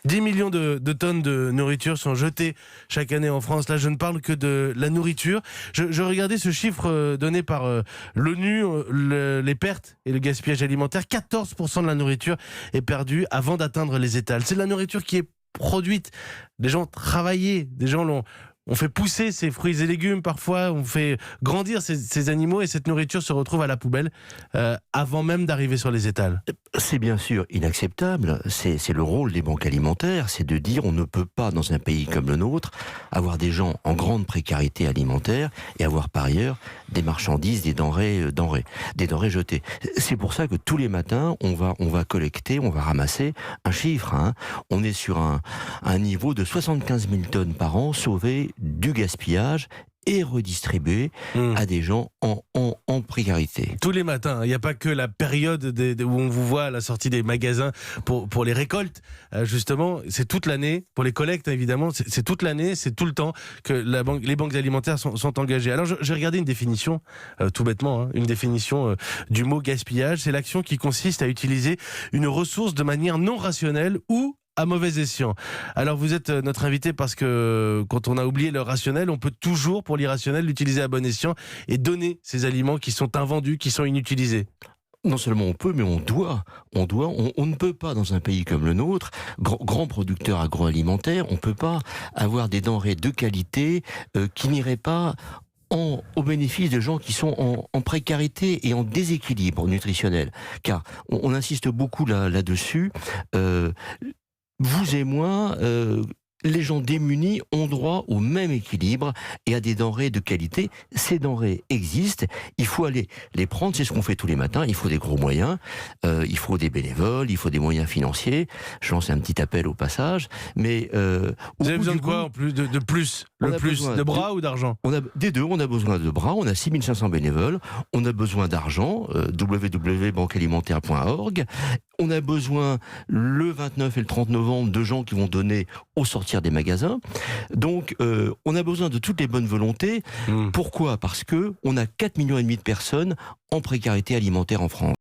10 millions de tonnes de nourriture sont jetées chaque année en France. Là, je ne parle que de la nourriture. Je regardais ce chiffre donné par l'ONU, les pertes et le gaspillage alimentaire. 14% de la nourriture est perdue avant d'atteindre les étals. C'est de la nourriture qui est produite. Des gens travaillaient, des gens on fait pousser ces fruits et légumes parfois, on fait grandir ces animaux et cette nourriture se retrouve à la poubelle avant même d'arriver sur les étals. C'est bien sûr inacceptable, c'est le rôle des banques alimentaires, c'est de dire on ne peut pas dans un pays comme le nôtre avoir des gens en grande précarité alimentaire et avoir par ailleurs des marchandises, des denrées jetées. C'est pour ça que tous les matins on va collecter, on va ramasser un chiffre, on est sur un niveau de 75 000 tonnes par an sauvées du gaspillage et redistribué à des gens en précarité. Tous les matins, il n'y a pas que la période où on vous voit à la sortie des magasins pour les récoltes. Justement, c'est toute l'année, pour les collectes évidemment, c'est toute l'année, c'est tout le temps que les banques alimentaires sont engagées. Alors j'ai regardé une définition, tout bêtement, une définition du mot gaspillage. C'est l'action qui consiste à utiliser une ressource de manière non rationnelle ou à mauvais escient. Alors vous êtes notre invité parce que quand on a oublié le rationnel, on peut toujours, pour l'irrationnel, l'utiliser à bon escient et donner ces aliments qui sont invendus, qui sont inutilisés. Non seulement on peut, mais on doit. On ne peut pas, dans un pays comme le nôtre, grand producteur agroalimentaire, on ne peut pas avoir des denrées de qualité qui n'iraient pas au bénéfice de gens qui sont en précarité et en déséquilibre nutritionnel. Car on insiste beaucoup là-dessus. Vous et moi, les gens démunis ont droit au même équilibre et à des denrées de qualité. Ces denrées existent, il faut aller les prendre, c'est ce qu'on fait tous les matins, il faut des gros moyens, il faut des bénévoles, il faut des moyens financiers. Je lance un petit appel au passage, mais... Vous avez besoin de quoi en plus de plus de bras ou d'argent? Des deux, on a besoin de bras, on a 6500 bénévoles, on a besoin d'argent, www.banquealimentaire.org. On a besoin le 29 et le 30 novembre de gens qui vont donner au sortir des magasins. Donc, on a besoin de toutes les bonnes volontés. Pourquoi ? Parce que on a 4,5 millions de personnes en précarité alimentaire en France.